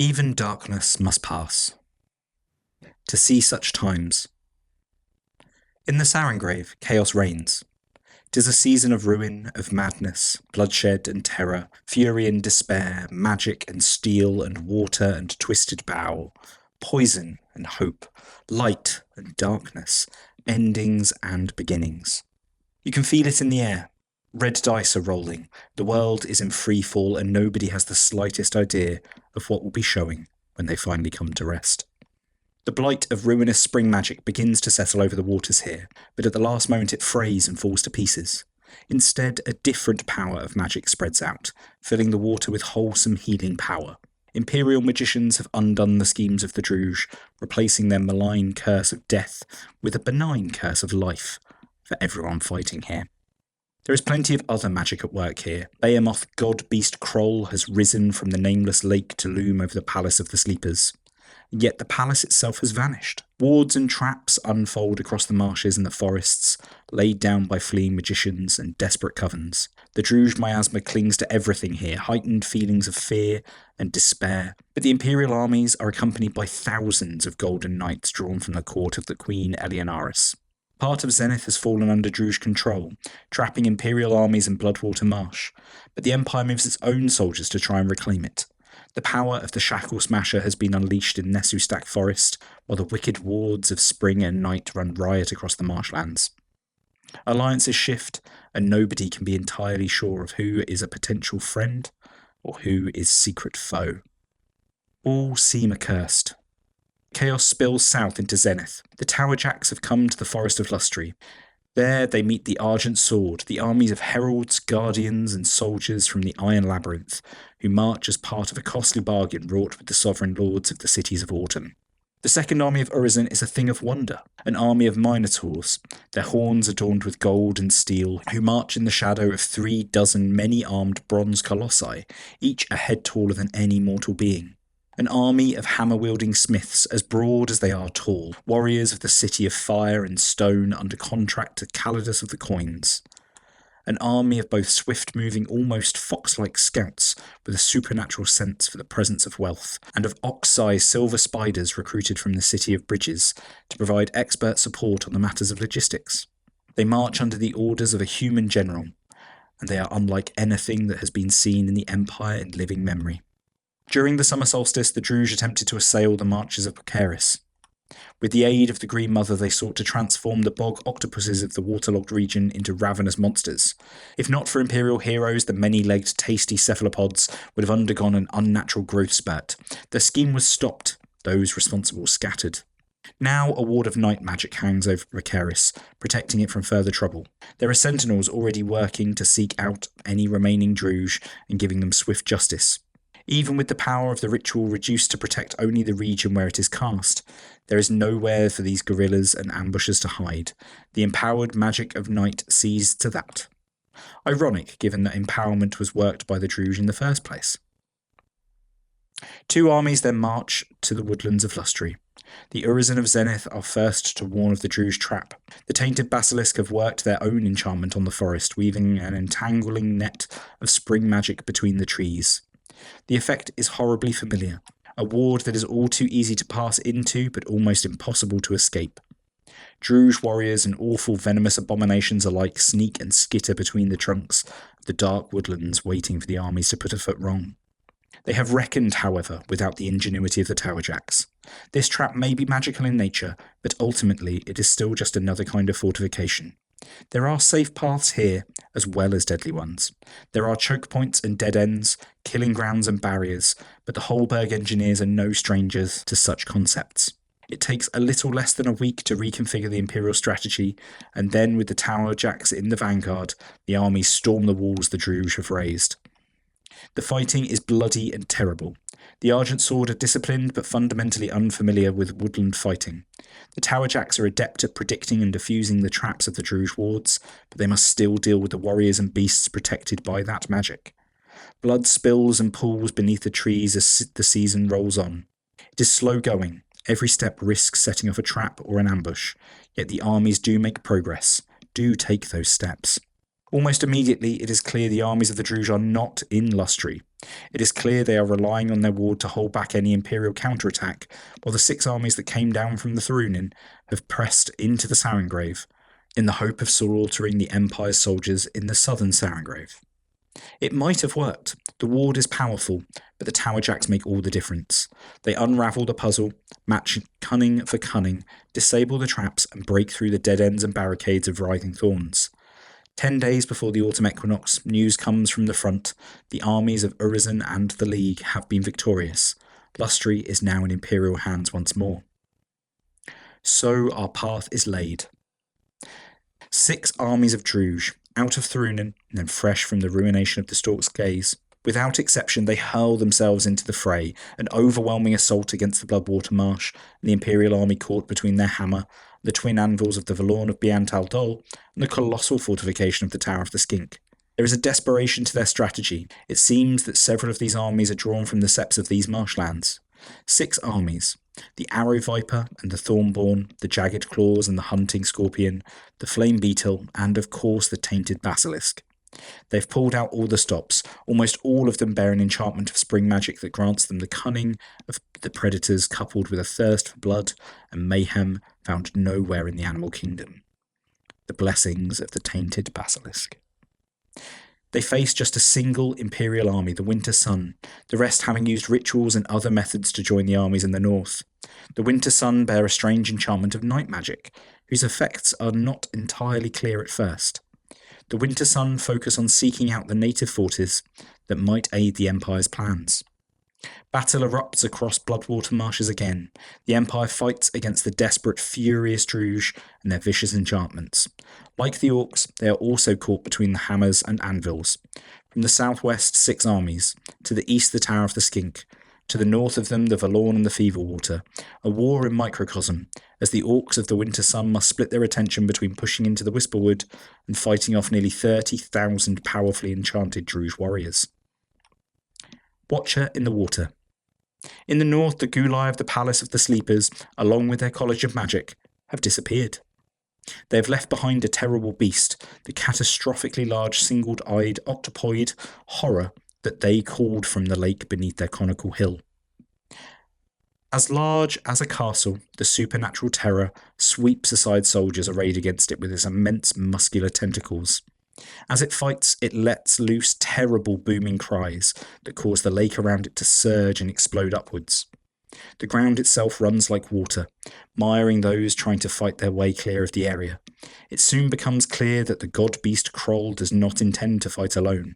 Even darkness must pass. To see such times. In the Sarengrave, chaos reigns. 'Tis a season of ruin, of madness, bloodshed and terror, fury and despair, magic and steel and water and twisted bow, poison and hope, light and darkness, endings and beginnings. You can feel it in the air. Red dice are rolling, the world is in free fall, and nobody has the slightest idea of what will be showing when they finally come to rest. The blight of ruinous spring magic begins to settle over the waters here, but at the last moment it frays and falls to pieces. Instead, a different power of magic spreads out, filling the water with wholesome healing power. Imperial magicians have undone the schemes of the Druge, replacing their malign curse of death with a benign curse of life for everyone fighting here. There is plenty of other magic at work here. Behemoth god-beast Kroll has risen from the nameless lake to loom over the Palace of the Sleepers. Yet the palace itself has vanished. Wards and traps unfold across the marshes and the forests, laid down by fleeing magicians and desperate covens. The Druge miasma clings to everything here, heightened feelings of fear and despair. But the Imperial armies are accompanied by thousands of golden knights drawn from the court of the Queen Eleonaris. Part of Zenith has fallen under Druge control, trapping Imperial armies in Bloodwater Marsh, but the Empire moves its own soldiers to try and reclaim it. The power of the Shackle Smasher has been unleashed in Nesustak Forest, while the wicked wards of Spring and Night run riot across the marshlands. Alliances shift, and nobody can be entirely sure of who is a potential friend or who is secret foe. All seem accursed. Chaos spills south into Zenith. The Tower Jacks have come to the Forest of Lustry. There they meet the Argent Sword, the armies of heralds, guardians and soldiers from the Iron Labyrinth, who march as part of a costly bargain wrought with the sovereign lords of the cities of Autumn. The Second Army of Urizen is a thing of wonder, an army of minotaurs, their horns adorned with gold and steel, who march in the shadow of 36 many-armed bronze colossi, each a head taller than any mortal being. An army of hammer-wielding smiths, as broad as they are tall, warriors of the city of fire and stone under contract to Calidus of the Coins. An army of both swift-moving, almost fox-like scouts with a supernatural sense for the presence of wealth, and of ox-sized silver spiders recruited from the city of Bridges to provide expert support on the matters of logistics. They march under the orders of a human general, and they are unlike anything that has been seen in the Empire in living memory. During the summer solstice, the Druge attempted to assail the marches of Pocaris. With the aid of the Green Mother, they sought to transform the bog octopuses of the waterlogged region into ravenous monsters. If not for Imperial heroes, the many-legged, tasty cephalopods would have undergone an unnatural growth spurt. Their scheme was stopped, those responsible scattered. Now a ward of night magic hangs over Pocaris, protecting it from further trouble. There are sentinels already working to seek out any remaining Druge and giving them swift justice. Even with the power of the ritual reduced to protect only the region where it is cast, there is nowhere for these guerrillas and ambushers to hide. The empowered magic of night sees to that. Ironic, given that empowerment was worked by the Druge in the first place. Two armies then march to the woodlands of Lustry. The Urizen of Zenith are first to warn of the Druge trap. The Tainted Basilisk have worked their own enchantment on the forest, weaving an entangling net of spring magic between the trees. The effect is horribly familiar, a ward that is all too easy to pass into but almost impossible to escape. Druge warriors and awful venomous abominations alike sneak and skitter between the trunks of the dark woodlands, waiting for the armies to put a foot wrong. They have reckoned, however, without the ingenuity of the Tower Jacks. This trap may be magical in nature, but ultimately it is still just another kind of fortification. There are safe paths here, as well as deadly ones. There are choke points and dead ends, killing grounds and barriers, but the Holberg engineers are no strangers to such concepts. It takes a little less than a week to reconfigure the Imperial strategy, and then with the Tower Jacks in the vanguard, the armies storm the walls the Druge have raised. The fighting is bloody and terrible. The Argent Sword are disciplined but fundamentally unfamiliar with woodland fighting. The Tower Jacks are adept at predicting and defusing the traps of the Druge wards, but they must still deal with the warriors and beasts protected by that magic. Blood spills and pools beneath the trees as the season rolls on. It is slow going. Every step risks setting off a trap or an ambush, yet the armies do make progress, do take those steps. Almost immediately, it is clear the armies of the Druge are not in Lustri. It is clear they are relying on their ward to hold back any Imperial counterattack, while the 6 armies that came down from the Thurunin have pressed into the Sarengrave, in the hope of slaughtering the Empire's soldiers in the southern Sarengrave. It might have worked. The ward is powerful, but the Tower Jacks make all the difference. They unravel the puzzle, match cunning for cunning, disable the traps, and break through the dead ends and barricades of writhing thorns. 10 days before the autumn equinox, news comes from the front. The armies of Urizen and the League have been victorious. Lustri is now in Imperial hands once more. So our path is laid. 6 armies of Druge, out of Thurunin, and fresh from the ruination of the Stork's gaze. Without exception, they hurl themselves into the fray, an overwhelming assault against the Bloodwater Marsh, and the Imperial army caught between their hammer, the twin anvils of the Valorn of Biantal Dol, and the colossal fortification of the Tower of the Skink. There is a desperation to their strategy. It seems that several of these armies are drawn from the septs of these marshlands. 6 armies, the Arrow Viper and the Thornborn, the Jagged Claws and the Hunting Scorpion, the Flame Beetle, and of course the Tainted Basilisk. They've pulled out all the stops, almost all of them bear an enchantment of spring magic that grants them the cunning of the predators coupled with a thirst for blood and mayhem found nowhere in the animal kingdom. The blessings of the Tainted Basilisk. They face just a single Imperial army, the Winter Sun, the rest having used rituals and other methods to join the armies in the north. The Winter Sun bear a strange enchantment of night magic, whose effects are not entirely clear at first. The Winter Sun focus on seeking out the native forties that might aid the Empire's plans. Battle erupts across Bloodwater Marshes again. The Empire fights against the desperate, furious Druge and their vicious enchantments. Like the Orcs, they are also caught between the hammers and anvils. From the southwest, 6 armies. To the east, the Tower of the Skink. To the north of them, the Valorn and the Feverwater. A war in microcosm, as the Orcs of the Winter Sun must split their attention between pushing into the Whisperwood and fighting off nearly 30,000 powerfully enchanted Druge warriors. Watcher in the Water. In the north, the Gulai of the Palace of the Sleepers, along with their College of Magic, have disappeared. They have left behind a terrible beast, the catastrophically large single-eyed octopoid horror that they called from the lake beneath their conical hill. As large as a castle, the supernatural terror sweeps aside soldiers arrayed against it with its immense muscular tentacles. As it fights, it lets loose terrible booming cries that cause the lake around it to surge and explode upwards. The ground itself runs like water, miring those trying to fight their way clear of the area. It soon becomes clear that the god-beast Kroll does not intend to fight alone.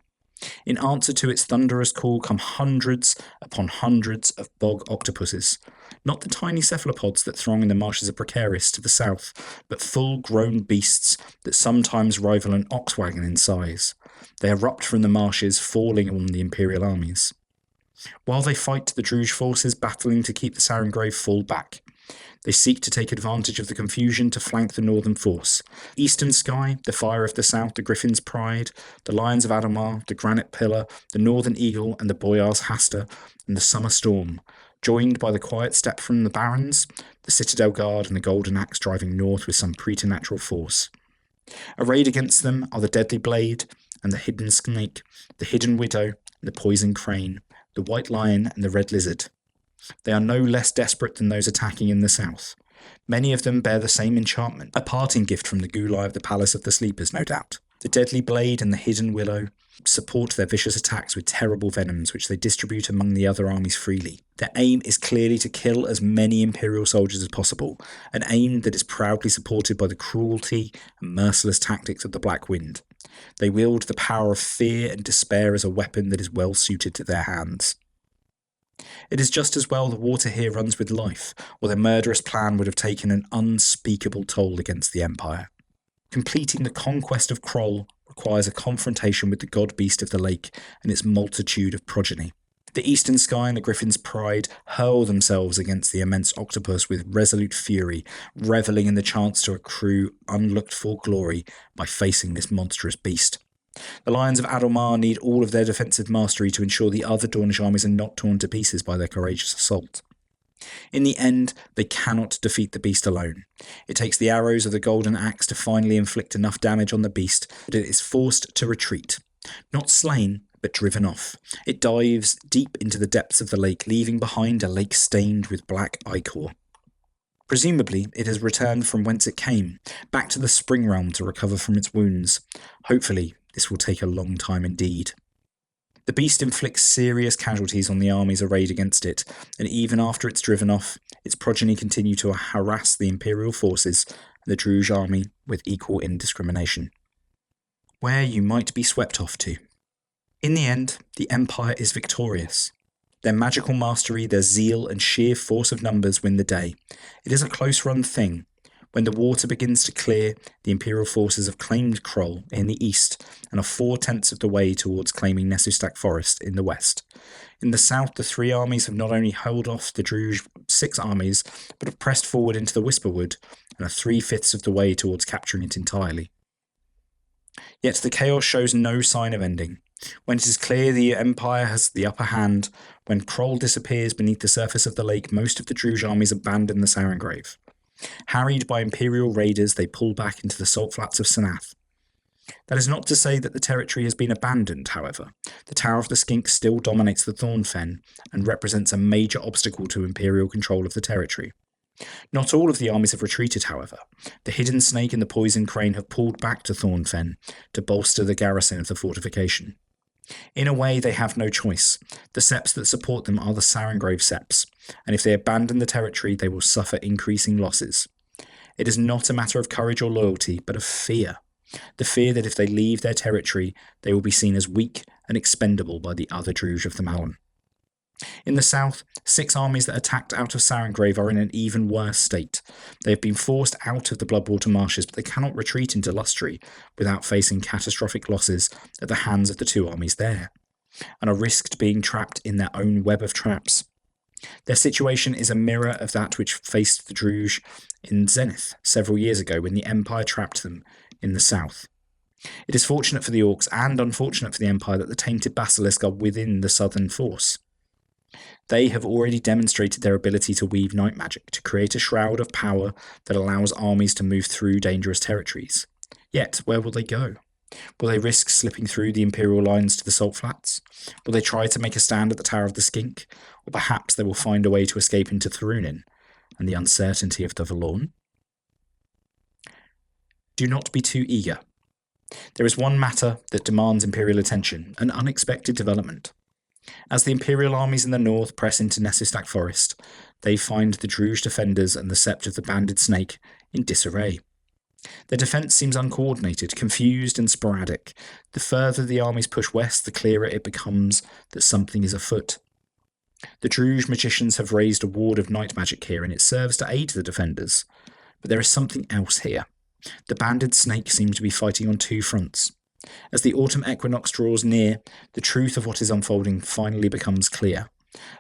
In answer to its thunderous call come hundreds upon hundreds of bog octopuses, not the tiny cephalopods that throng in the marshes of Precaris to the south, but full-grown beasts that sometimes rival an ox wagon in size. They erupt from the marshes, falling on the Imperial armies. While they fight, the Druge forces battling to keep the Sarengrave fall back. They seek to take advantage of the confusion to flank the northern force. Eastern Sky, the Fire of the South, the Griffin's Pride, the Lions of Adamar, the Granite Pillar, the Northern Eagle and the Boyar's Hasta, and the Summer Storm, joined by the Quiet Step from the Barons, the Citadel Guard and the Golden Axe driving north with some preternatural force. Arrayed against them are the Deadly Blade and the Hidden Snake, the Hidden Widow and the Poison Crane, the White Lion and the Red Lizard. They are no less desperate than those attacking in the south. Many of them bear the same enchantment, a parting gift from the Gulai of the Palace of the Sleepers, no doubt. The Deadly Blade and the Hidden Willow support their vicious attacks with terrible venoms which they distribute among the other armies freely. Their aim is clearly to kill as many Imperial soldiers as possible, an aim that is proudly supported by the cruelty and merciless tactics of the Black Wind. They wield the power of fear and despair as a weapon that is well suited to their hands. It is just as well the water here runs with life, or their murderous plan would have taken an unspeakable toll against the Empire. Completing the conquest of Kroll requires a confrontation with the god-beast of the lake and its multitude of progeny. The Eastern Sky and the Griffin's Pride hurl themselves against the immense octopus with resolute fury, revelling in the chance to accrue unlooked-for glory by facing this monstrous beast. The Lions of Adalmar need all of their defensive mastery to ensure the other Dornish armies are not torn to pieces by their courageous assault. In the end, they cannot defeat the beast alone. It takes the arrows of the golden axe to finally inflict enough damage on the beast that it is forced to retreat. Not slain, but driven off. It dives deep into the depths of the lake, leaving behind a lake stained with black ichor. Presumably, it has returned from whence it came, back to the spring realm to recover from its wounds. Hopefully, this will take a long time indeed. The beast inflicts serious casualties on the armies arrayed against it, and even after it's driven off, its progeny continue to harass the Imperial forces and the Druge army with equal indiscrimination. Where you might be swept off to. In the end, the Empire is victorious. Their magical mastery, their zeal, and sheer force of numbers win the day. It is a close-run thing. When the water begins to clear, the Imperial forces have claimed Kroll in the east and are 4/10 of the way towards claiming Nesustak Forest in the west. In the south, the three armies have not only held off the Druge 6 armies, but have pressed forward into the Whisperwood and are 3/5 of the way towards capturing it entirely. Yet the chaos shows no sign of ending. When it is clear the Empire has the upper hand, when Kroll disappears beneath the surface of the lake, most of the Druge armies abandon the Sarengrave. Harried by Imperial raiders, they pull back into the salt flats of Sanath. That is not to say that the territory has been abandoned, however. The Tower of the Skink still dominates the Thornfen and represents a major obstacle to Imperial control of the territory. Not all of the armies have retreated, however. The Hidden Snake and the Poison Crane have pulled back to Thornfen to bolster the garrison of the fortification. In a way, they have no choice. The septs that support them are the Sarengrave septs, and if they abandon the territory, they will suffer increasing losses. It is not a matter of courage or loyalty, but of fear. The fear that if they leave their territory, they will be seen as weak and expendable by the other Druge of the Malum. In the south, 6 armies that attacked out of Sarengrave are in an even worse state. They have been forced out of the Bloodwater Marshes, but they cannot retreat into Lustri without facing catastrophic losses at the hands of the 2 armies there, and are risked being trapped in their own web of traps. Their situation is a mirror of that which faced the Druge in Zenith several years ago when the Empire trapped them in the south. It is fortunate for the Orcs and unfortunate for the Empire that the Tainted Basilisk are within the southern force. They have already demonstrated their ability to weave night magic, to create a shroud of power that allows armies to move through dangerous territories. Yet, where will they go? Will they risk slipping through the Imperial lines to the Salt Flats? Will they try to make a stand at the Tower of the Skink? Or perhaps they will find a way to escape into Thorunin and the uncertainty of the Valorn? Do not be too eager. There is one matter that demands Imperial attention, an unexpected development. As the Imperial armies in the north press into Nesustak Forest, they find the Druge defenders and the Sept of the Banded Snake in disarray. Their defence seems uncoordinated, confused and sporadic. The further the armies push west, the clearer it becomes that something is afoot. The Druge magicians have raised a ward of night magic here, and it serves to aid the defenders. But there is something else here. The Banded Snake seems to be fighting on 2 fronts. As the autumn equinox draws near, the truth of what is unfolding finally becomes clear.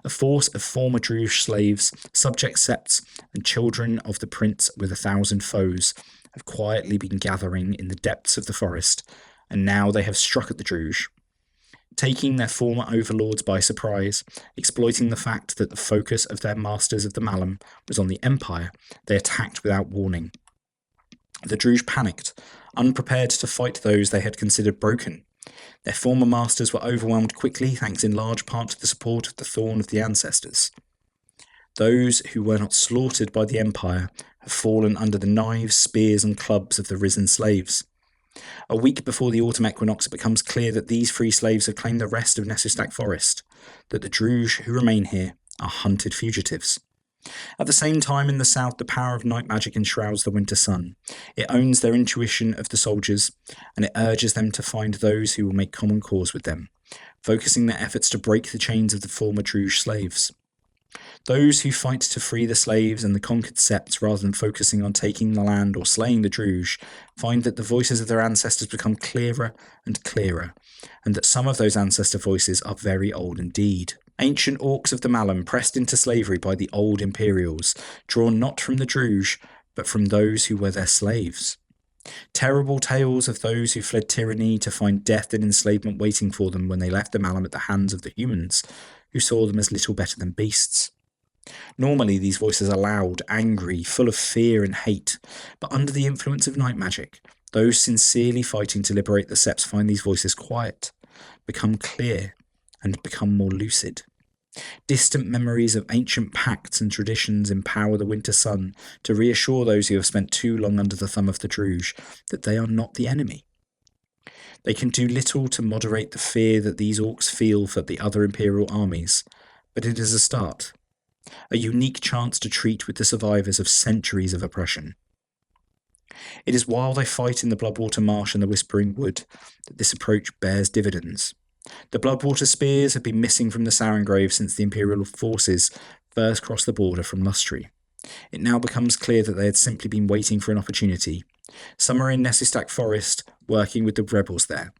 A force of former Druge slaves, subject septs, and children of the prince with 1,000 foes have quietly been gathering in the depths of the forest, and now they have struck at the Druge. Taking their former overlords by surprise, exploiting the fact that the focus of their masters of the Malum was on the Empire, they attacked without warning. The Druge panicked, unprepared to fight those they had considered broken. Their former masters were overwhelmed quickly, thanks in large part to the support of the Thorn of the Ancestors. Those who were not slaughtered by the Empire have fallen under the knives, spears, and clubs of the risen slaves. A week before the autumn equinox, it becomes clear that these free slaves have claimed the rest of Nesustak Forest, that the Druge who remain here are hunted fugitives. At the same time, in the south, the power of night magic enshrouds the winter sun. It owns their intuition of the soldiers, and it urges them to find those who will make common cause with them, focusing their efforts to break the chains of the former Druge slaves. Those who fight to free the slaves and the conquered septs rather than focusing on taking the land or slaying the Druge find that the voices of their ancestors become clearer and clearer, and that some of those ancestor voices are very old indeed. Ancient orcs of the Malum pressed into slavery by the old Imperials, drawn not from the Druge, but from those who were their slaves. Terrible tales of those who fled tyranny to find death and enslavement waiting for them when they left the Malum at the hands of the humans, who saw them as little better than beasts. Normally these voices are loud, angry, full of fear and hate, but under the influence of night magic, those sincerely fighting to liberate the Septs find these voices quiet, become clear, and become more lucid. Distant memories of ancient pacts and traditions empower the Winter Sun to reassure those who have spent too long under the thumb of the Druge that they are not the enemy. They can do little to moderate the fear that these orcs feel for the other Imperial armies, but it is a start. A unique chance to treat with the survivors of centuries of oppression. It is while they fight in the Bloodwater Marsh and the Whispering Wood that this approach bears dividends. The Bloodwater spears have been missing from the Sarengrave since the Imperial forces first crossed the border from Lustri. It now becomes clear that they had simply been waiting for an opportunity. Some are in Nessustak Forest, working with the rebels there.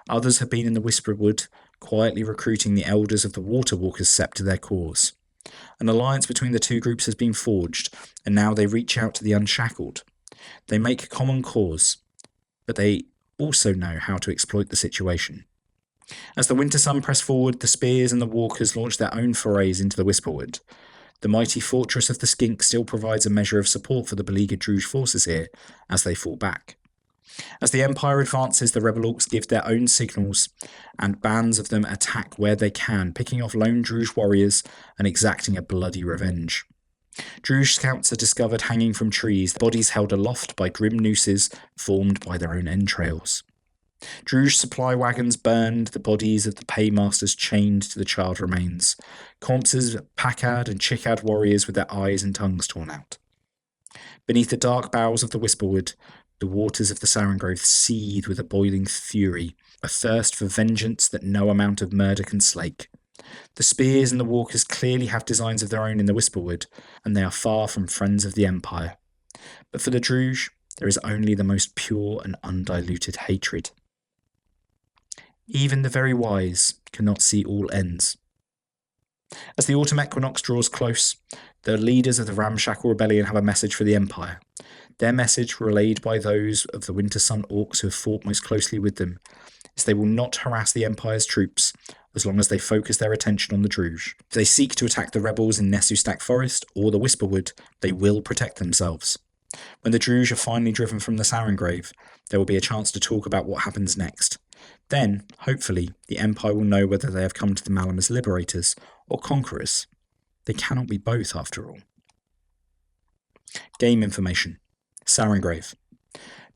Others have been in the Whisper Wood, quietly recruiting the elders of the Water Walkers Sept to their cause. An alliance between the two groups has been forged, and now they reach out to the unshackled. They make common cause, but they also know how to exploit the situation. As the Winter Sun pressed forward, the Spears and the Walkers launched their own forays into the Whisperwood. The mighty fortress of the Skink still provides a measure of support for the beleaguered Druge forces here, as they fall back. As the Empire advances, the rebel orcs give their own signals, and bands of them attack where they can, picking off lone Druge warriors and exacting a bloody revenge. Druge scouts are discovered hanging from trees, their bodies held aloft by grim nooses formed by their own entrails. Druge supply wagons burned, the bodies of the paymasters chained to the charred remains, corpses of Packard and Chickad warriors with their eyes and tongues torn out. Beneath the dark boughs of the Whisperwood, the waters of the Sarengrove seethe with a boiling fury, a thirst for vengeance that no amount of murder can slake. The Spears and the Walkers clearly have designs of their own in the Whisperwood, and they are far from friends of the Empire. But for the Druge, there is only the most pure and undiluted hatred. Even the very wise cannot see all ends. As the autumn equinox draws close, the leaders of the Ramshackle Rebellion have a message for the Empire. Their message, relayed by those of the Winter Sun orcs who have fought most closely with them, is they will not harass the Empire's troops as long as they focus their attention on the Druge. If they seek to attack the rebels in Nessustak Forest or the Whisperwood, they will protect themselves. When the Druge are finally driven from the Sarengrave, there will be a chance to talk about what happens next. Then, hopefully, the Empire will know whether they have come to the Malum as liberators or conquerors. They cannot be both, after all. Game information. Sarengrave.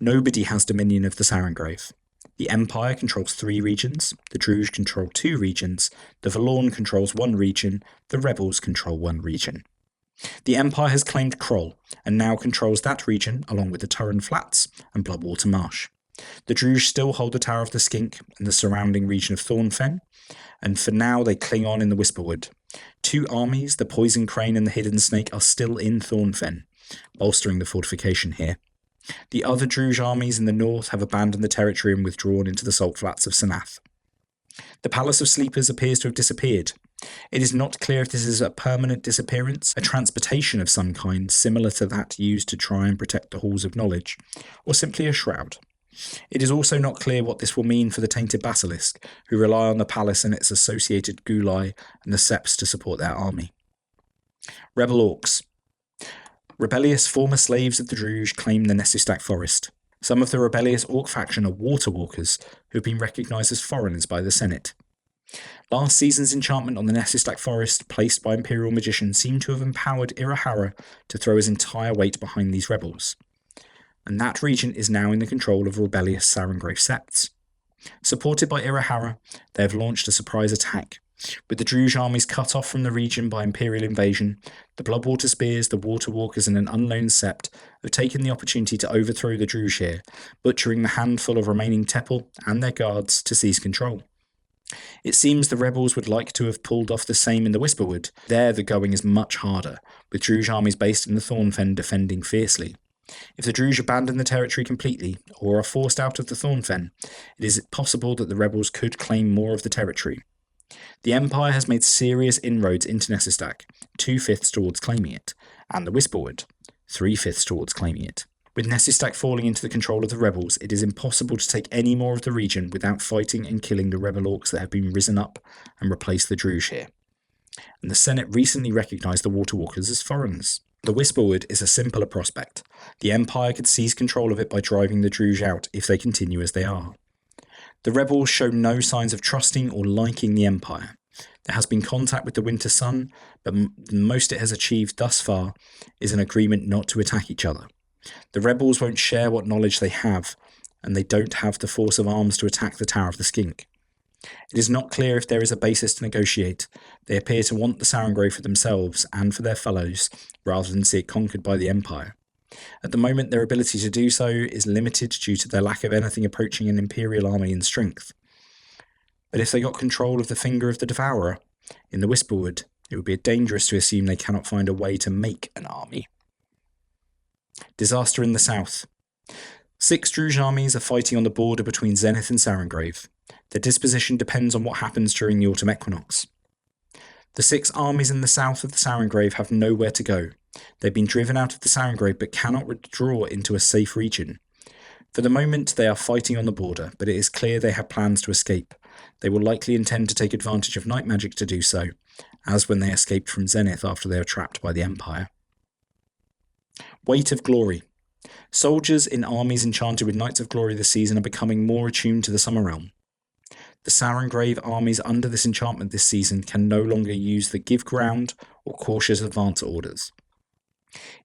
Nobody has dominion of the Sarengrave. The Empire controls 3 regions, the Druge control 2 regions, the Valorn controls 1 region, the Rebels control 1 region. The Empire has claimed Kroll, and now controls that region along with the Turren Flats and Bloodwater Marsh. The Druge still hold the Tower of the Skink and the surrounding region of Thornfen, and for now they cling on in the Whisperwood. 2 armies, the Poison Crane and the Hidden Snake, are still in Thornfen, bolstering the fortification here. The other Druge armies in the north have abandoned the territory and withdrawn into the Salt Flats of Sanath. The Palace of Sleepers appears to have disappeared. It is not clear if this is a permanent disappearance, a transportation of some kind similar to that used to try and protect the Halls of Knowledge, or simply a shroud. It is also not clear what this will mean for the Tainted Basilisk, who rely on the palace and its associated Gulai and the Septs to support their army. Rebel Orcs. Rebellious former slaves of the Druge claim the Nessustak Forest. Some of the rebellious Orc faction are Water Walkers, who have been recognised as foreigners by the Senate. Last season's enchantment on the Nessustak Forest, placed by Imperial magicians, seemed to have empowered Irahara to throw his entire weight behind these rebels. And that region is now in the control of rebellious Sarengrave Septs. Supported by Irahara, they have launched a surprise attack. With the Druge armies cut off from the region by Imperial invasion, the Bloodwater Spears, the Water Walkers and an unknown Sept have taken the opportunity to overthrow the Druge here, butchering the handful of remaining Tepal and their guards to seize control. It seems the rebels would like to have pulled off the same in the Whisperwood. There the going is much harder, with Druge armies based in the Thornfen defending fiercely. If the Druge abandon the territory completely, or are forced out of the Thornfen, it is possible that the rebels could claim more of the territory. The Empire has made serious inroads into Nessustak, 2/5 towards claiming it, and the Whisperwood, 3/5 towards claiming it. With Nessustak falling into the control of the rebels, it is impossible to take any more of the region without fighting and killing the rebel orcs that have been risen up and replaced the Druge here. and the Senate recently recognised the Water Walkers as foreigners. The Whisperwood is a simpler prospect. The Empire could seize control of it by driving the Druge out if they continue as they are. The rebels show no signs of trusting or liking the Empire. There has been contact with the Winter Sun, but the most it has achieved thus far is an agreement not to attack each other. The rebels won't share what knowledge they have, and they don't have the force of arms to attack the Tower of the Skink. It is not clear if there is a basis to negotiate. They appear to want the Sarengrave for themselves and for their fellows, rather than see it conquered by the Empire. At the moment, their ability to do so is limited due to their lack of anything approaching an Imperial army in strength. But if they got control of the Finger of the Devourer in the Whisperwood, it would be dangerous to assume they cannot find a way to make an army. Disaster in the south. 6 Druge armies are fighting on the border between Zenith and Sarengrave. Their disposition depends on what happens during the autumn equinox. The 6 armies in the south of the Sarengrave have nowhere to go. They've been driven out of the Sarengrave but cannot withdraw into a safe region. For the moment they are fighting on the border, but it is clear they have plans to escape. They will likely intend to take advantage of night magic to do so, as when they escaped from Zenith after they were trapped by the Empire. Weight of Glory. Soldiers in armies enchanted with Knights of Glory this season are becoming more attuned to the Summer Realm. The Sarengrave armies under this enchantment this season can no longer use the Give Ground or Cautious Advance orders.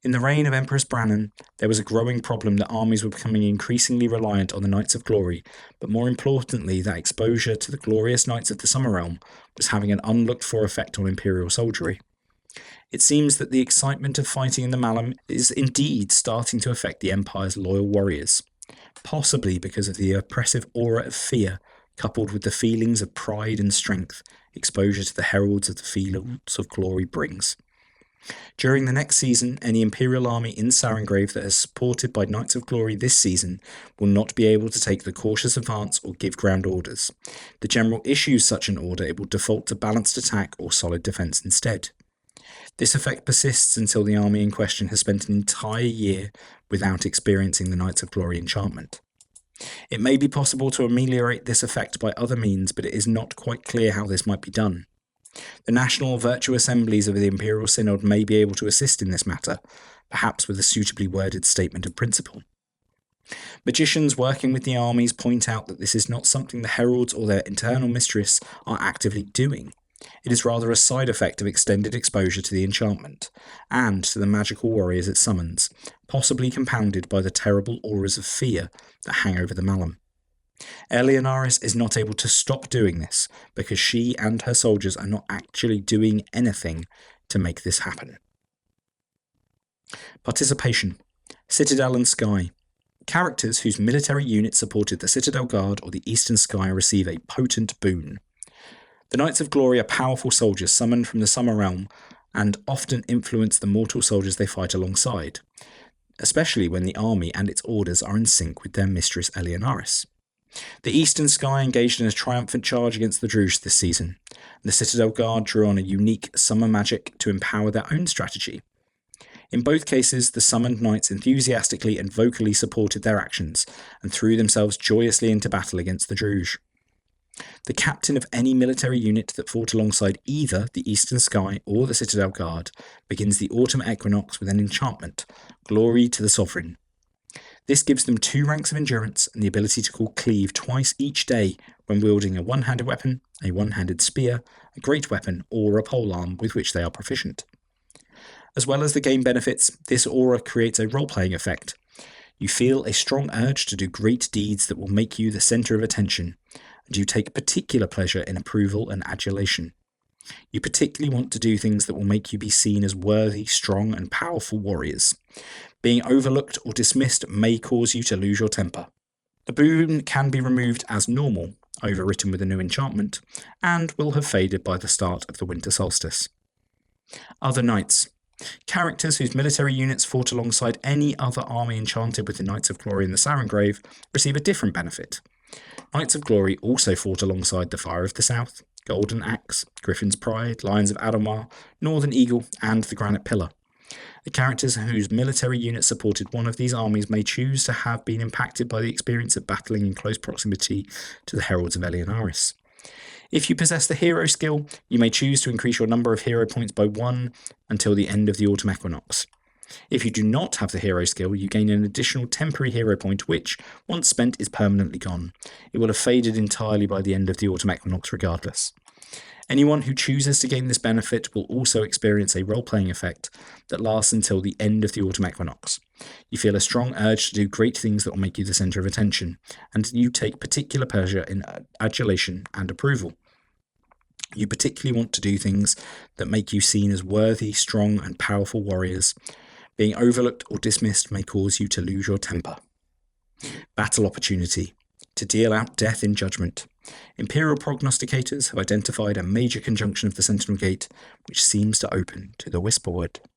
In the reign of Empress Brannon, there was a growing problem that armies were becoming increasingly reliant on the Knights of Glory, but more importantly that exposure to the glorious Knights of the Summer Realm was having an unlooked-for effect on Imperial soldiery. It seems that the excitement of fighting in the Malum is indeed starting to affect the Empire's loyal warriors, possibly because of the oppressive aura of fear coupled with the feelings of pride and strength exposure to the heralds of the Fields of Glory brings. During the next season, any Imperial army in Sarengrave that is supported by Knights of Glory this season will not be able to take the Cautious Advance or Give Ground orders. The General issues such an order, it will default to balanced attack or solid defence instead. This effect persists until the army in question has spent an entire year without experiencing the Knights of Glory enchantment. It may be possible to ameliorate this effect by other means, but it is not quite clear how this might be done. The National Virtue Assemblies of the Imperial Synod may be able to assist in this matter, perhaps with a suitably worded statement of principle. Magicians working with the armies point out that this is not something the heralds or their internal mistress are actively doing. It is rather a side effect of extended exposure to the enchantment, and to the magical warriors it summons, possibly compounded by the terrible auras of fear that hang over the Malum. Eleonaris is not able to stop doing this, because she and her soldiers are not actually doing anything to make this happen. Participation. Citadel and Sky. Characters whose military unit supported the Citadel Guard or the Eastern Sky receive a potent boon. The Knights of Glory are powerful soldiers summoned from the Summer Realm and often influence the mortal soldiers they fight alongside, especially when the army and its orders are in sync with their mistress Eleonaris. The Eastern Sky engaged in a triumphant charge against the Druge this season. The Citadel Guard drew on a unique summer magic to empower their own strategy. In both cases, the summoned knights enthusiastically and vocally supported their actions and threw themselves joyously into battle against the Druge. The captain of any military unit that fought alongside either the Eastern Sky or the Citadel Guard begins the autumn equinox with an enchantment, Glory to the Sovereign. This gives them 2 ranks of endurance and the ability to call Cleave twice each day when wielding a one-handed weapon, a one-handed spear, a great weapon, or a polearm with which they are proficient. As well as the game benefits, this aura creates a role-playing effect. You feel a strong urge to do great deeds that will make you the centre of attention, and you take particular pleasure in approval and adulation. You particularly want to do things that will make you be seen as worthy, strong, and powerful warriors. Being overlooked or dismissed may cause you to lose your temper. The boon can be removed as normal, overwritten with a new enchantment, and will have faded by the start of the winter solstice. Other Knights. Characters whose military units fought alongside any other army enchanted with the Knights of Glory in the Sarengrave receive a different benefit. Knights of Glory also fought alongside the Fire of the South, Golden Axe, Griffin's Pride, Lions of Adamar, Northern Eagle, and the Granite Pillar. The characters whose military unit supported one of these armies may choose to have been impacted by the experience of battling in close proximity to the Heralds of Eleonaris. If you possess the hero skill, you may choose to increase your number of hero points by 1 until the end of the autumn equinox. If you do not have the hero skill, you gain an additional temporary hero point which, once spent, is permanently gone. It will have faded entirely by the end of the autumn equinox regardless. Anyone who chooses to gain this benefit will also experience a role-playing effect that lasts until the end of the autumn equinox. You feel a strong urge to do great things that will make you the centre of attention, and you take particular pleasure in adulation and approval. You particularly want to do things that make you seen as worthy, strong, and powerful warriors. Being overlooked or dismissed may cause you to lose your temper. Battle opportunity. To deal out death in judgment. Imperial prognosticators have identified a major conjunction of the Sentinel Gate, which seems to open to the Whisperwood.